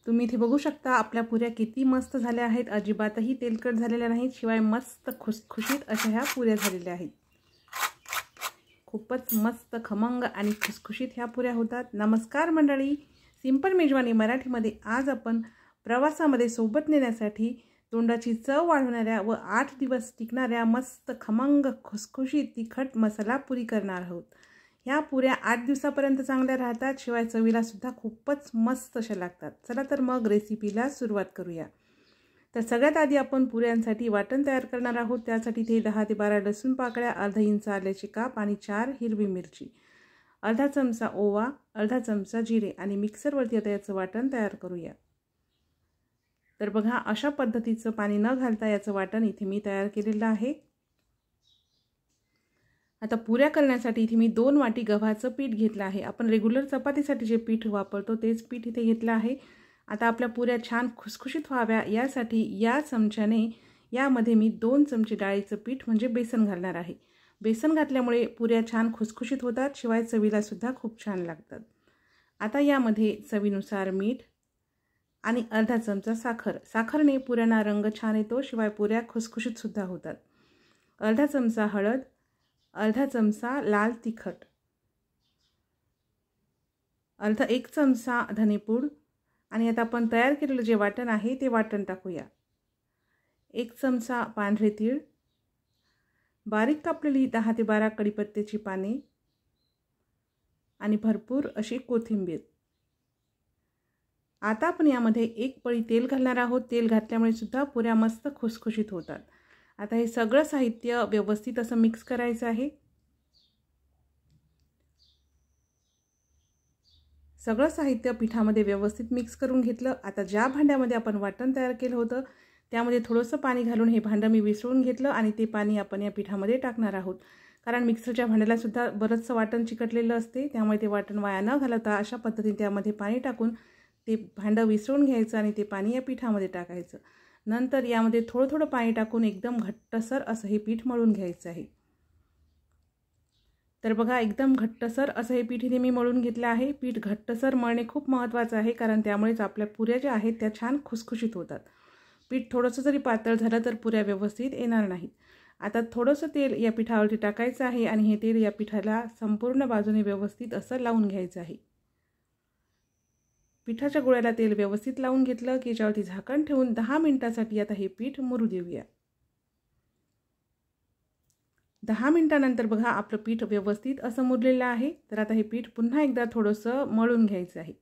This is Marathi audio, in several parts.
तुम्ही इथे बघू शकता आपल्या पुऱ्या किती मस्त झाल्या आहेत। अजिबातही तेलकट झालेल्या नाहीत, शिवाय मस्त खुसखुशीत अशा ह्या पुऱ्या झालेल्या आहेत। खूपच मस्त खमंग आणि खुसखुशीत ह्या पुऱ्या होतात। नमस्कार मंडळी, सिंपल मेजवानी मराठीमध्ये आज आपण प्रवासामध्ये सोबत नेण्यासाठी तोंडाची चव वाढवणाऱ्या व 8 दिवस टिकणाऱ्या मस्त खमंग खुसखुशीत तिखट मसाला पुरी करणार आहोत। ह्या पुऱ्या 8 दिवसापर्यंत चांगल्या राहतात, शिवाय चवीला सुद्धा खूपच मस्त अशा लागतात। चला तर मग रेसिपीला सुरुवात करूया। तर सगळ्यात आधी आपण पुऱ्यांसाठी वाटण तयार करणार आहोत। त्यासाठी ते 10 ते 12 लसूण पाकळ्या, अर्धा इंच आल्याची काप आणि 4 हिरवी मिरची, अर्धा चमचा ओवा, अर्धा चमचा जिरे आणि मिक्सरवरती आता याचं वाटण तयार करूया। तर बघा, अशा पद्धतीचं पाणी न घालता याचं वाटण इथे मी तयार केलेलं आहे। आता पुऱ्या करण्यासाठी इथे मी 2 वाटी गव्हाचं पीठ घेतलं आहे। आपण रेग्युलर चपातीसाठी जे पीठ वापरतो तेच पीठ इथे घेतलं आहे। आता आपल्या पुऱ्या छान खुसखुशीत व्हाव्या यासाठी या चमच्याने यामध्ये मी 2 चमचे डाळीचं पीठ म्हणजे बेसन घालणार आहे। बेसन घातल्यामुळे पुऱ्या छान खुसखुशीत होतात, शिवाय चवीला सुद्धा खूप छान लागतात। आता यामध्ये चवीनुसार मीठ आणि अर्धा चमचा साखर। साखरने पुऱ्यांना रंग छान येतो, शिवाय पुऱ्या खुसखुशीत सुद्धा होतात। अर्धा चमचा हळद, अर्धा चमचा लाल तिखट, अर्धा 1 चमचा धनेपूड आणि आता आपण तयार केलेलं जे वाटण आहे ते वाटण टाकूया। 1 चमचा पांढरे तीळ, बारीक कापलेली 10 ते 12 कढीपत्त्याची पाने आणि भरपूर अशी कोथिंबीर। आता आपण यामध्ये 1 पळी तेल घालणार आहोत। तेल घातल्यामुळे सुद्धा पुऱ्या मस्त खुसखुशीत होतात। आता हे सगळं साहित्य व्यवस्थित असं मिक्स करायचं आहे। सगळं साहित्य पिठामध्ये व्यवस्थित मिक्स करून घेतलं। आता ज्या भांड्यामध्ये आपण वाटण तयार केलं होतं त्यामध्ये थोडंसं पाणी घालून हे भांडं मी विसळून घेतलं आणि ते पाणी आपण या पिठामध्ये टाकणार आहोत। कारण मिक्सरच्या भांड्याला सुद्धा बरंचसं वाटण चिकटलेलं असते, त्यामुळे ते वाटण वाया न घालवता अशा पद्धतीने त्यामध्ये पाणी टाकून ते भांडं विसळून घ्यायचं आणि ते पाणी या पिठामध्ये टाकायचं। नंतर यामध्ये थोडं थोडं पाणी टाकून एकदम घट्टसर असं हे पीठ मळून घ्यायचं आहे। तर बघा, एकदम घट्टसर असं हे पीठ इथे मी मळून घेतलं आहे। पीठ घट्टसर मळणे खूप महत्त्वाचं आहे, कारण त्यामुळेच आपल्या पुऱ्या ज्या आहेत त्या छान खुसखुशीत होतात। पीठ थोडंसं जरी पातळ झालं तर पुऱ्या व्यवस्थित येणार नाहीत। आता थोडंसं तेल या पिठावरती टाकायचं आहे आणि हे तेल या पिठाला संपूर्ण बाजूने व्यवस्थित असं लावून घ्यायचं आहे। पिठाच्या गोळ्याला तेल व्यवस्थित लावून घेतलं की याच्यावरती झाकण ठेवून 10 मिनिटांसाठी आता हे पीठ मुरू देऊया। 10 मिनिटांनंतर बघा, आपलं पीठ व्यवस्थित असं मुरलेलं आहे। तर आता हे पीठ पुन्हा एकदा थोडंसं मळून घ्यायचं आहे।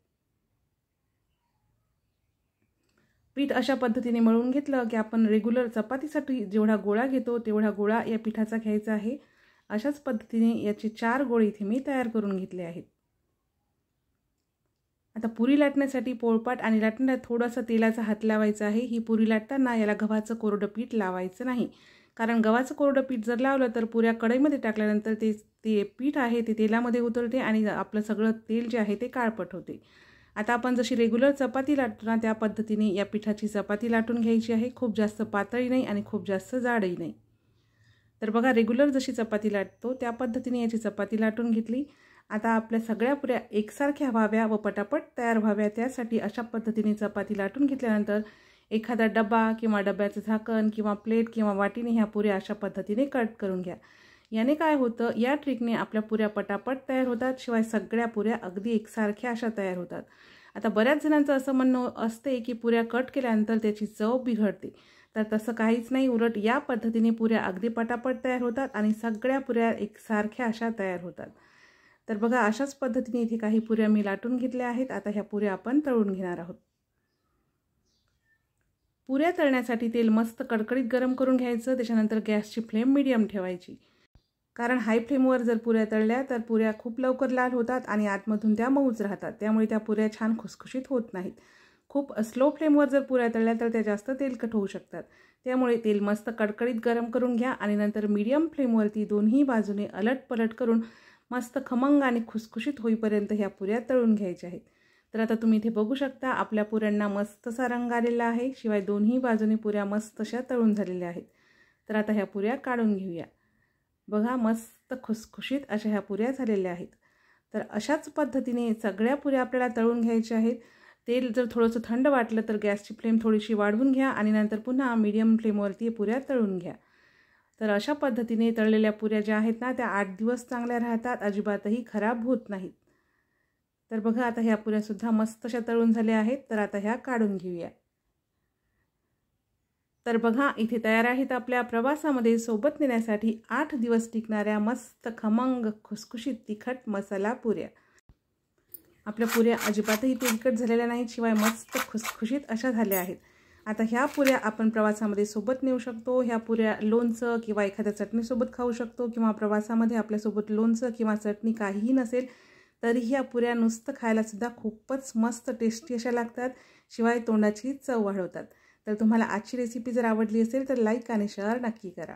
पीठ अशा पद्धतीने मळून घेतलं की आपण रेग्युलर चपातीसाठी जेवढा गोळा घेतो तेवढा गोळा या पिठाचा घ्यायचा आहे। अशाच पद्धतीने याचे 4 गोळे इथे मी तयार करून घेतले आहेत। आता पुरी लाटण्यासाठी पोळपाट आणि लाटण्याला थोडासा तेलाचा हात लावायचा आहे। ही पुरी लाटताना याला गव्हाचं कोरडं पीठ लावायचं नाही, कारण गव्हाचं कोरडं पीठ जर लावलं तर पुऱ्या कढईमध्ये टाकल्यानंतर ते पीठ आहे ते तेलामध्ये उतरते आणि आपलं सगळं तेल जे आहे ते काळपट होते। आता आपण जशी रेग्युलर चपाती लाटतो ना त्या पद्धतीने या पिठाची चपाती लाटून घ्यायची आहे। खूप जास्त पातळी नाही आणि खूप जास्त जाडही नाही। तर बघा, रेग्युलर जशी चपाती लाटतो त्या पद्धतीने याची चपाती लाटून घेतली। आता आपल्या सगळ्या पुऱ्या एकसारख्या व्हाव्या व पटापट तयार व्हाव्या त्यासाठी अशा पद्धतीने चपाती लाटून घेतल्यानंतर एखादा डबा किंवा डब्याचं झाकण किंवा प्लेट किंवा वाटीने ह्या पुऱ्या अशा पद्धतीने कट करून घ्या। याने काय होतं, या ट्रिकने आपल्या पुऱ्या पटापट तयार होतात, शिवाय सगळ्या पुऱ्या अगदी एकसारख्या अशा तयार होतात। आता बऱ्याच जणांचं असं म्हणणं असते की पुऱ्या कट केल्यानंतर त्याची चव बिघडते, तर तसं काहीच नाही। उलट या पद्धतीने पुऱ्या अगदी पटापट तयार होतात आणि सगळ्या पुऱ्या एकसारख्या अशा तयार होतात। तर बघा, अशाच पद्धतीने इथे काही पुऱ्या मी लाटून घेतल्या आहेत। आता ह्या पुऱ्या आपण तळून घेणार आहोत। पुऱ्या तळण्यासाठी तेल मस्त कडकडीत गरम करून घ्यायचं। त्याच्यानंतर गॅसची फ्लेम मीडियम ठेवायची, कारण हाय फ्लेमवर जर पुऱ्या तळल्या तर पुऱ्या खूप लवकर लाल होतात आणि आतमधून त्या मऊच राहतात, त्यामुळे त्या पुऱ्या छान खुसखुशीत होत नाहीत। खूप स्लो फ्लेमवर जर पुऱ्या तळल्या तर त्या जास्त तेलकट होऊ शकतात, त्यामुळे तेल मस्त कडकडीत गरम करून घ्या आणि नंतर मीडियम फ्लेमवरती दोन्ही बाजूने अलटपलट करून मस्त खमंग आणि खुसखुशीत होईपर्यंत ह्या पुऱ्या तळून घ्यायच्या आहेत। तर आता तुम्ही इथे बघू शकता आपल्या पुऱ्यांना मस्तसा रंग आलेला आहे, शिवाय दोन्ही बाजूने पुऱ्या मस्त अशा तळून झालेल्या आहेत। तर आता ह्या पुऱ्या काढून घेऊया। बघा, मस्त खुसखुशीत अशा ह्या पुऱ्या झालेल्या आहेत। तर अशाच पद्धतीने सगळ्या पुऱ्या आपल्याला तळून घ्यायच्या आहेत। तेल जर थोडंसं थंड वाटलं तर गॅसची फ्लेम थोडीशी वाढवून घ्या आणि नंतर पुन्हा मीडियम फ्लेमवरती पुऱ्या तळून घ्या. तर अशा पद्धतीने तळलेल्या पुऱ्या ज्या आहेत ना त्या 8 दिवस चांगल्या राहतात, अजिबातही खराब होत नाहीत. तर बघा आता ह्या पुऱ्यासुद्धा मस्त अशा तळून झाल्या आहेत. तर आता ह्या काढून घेऊया. तर बघा इथे तयार आहेत आपल्या प्रवासामध्ये सोबत नेण्यासाठी 8 दिवस टिकणाऱ्या मस्त खमंग खुसखुशीत तिखट मसाला पुऱ्या. आपल्या पुऱ्या अजिबातही तेलकट झालेल्या नाहीत, शिवाय मस्त खुसखुशीत अशा झाल्या आहेत. आता ह्या पुऱ्या आपण प्रवासामध्ये सोबत नेऊ शकतो. ह्या पुऱ्या लोणचं किंवा एखाद्या चटणीसोबत खाऊ शकतो, किंवा प्रवासामध्ये आपल्यासोबत लोणचं किंवा चटणी काहीही नसेल तरीही ह्या पुऱ्या नुसतं खायलासुद्धा खूपच मस्त टेस्टी अशा लागतात, शिवाय तोंडाची चव वाढवतात. तर तुम्हाला आजची रेसिपी जर आवडली असेल तर लाईक आणि शेअर नक्की करा.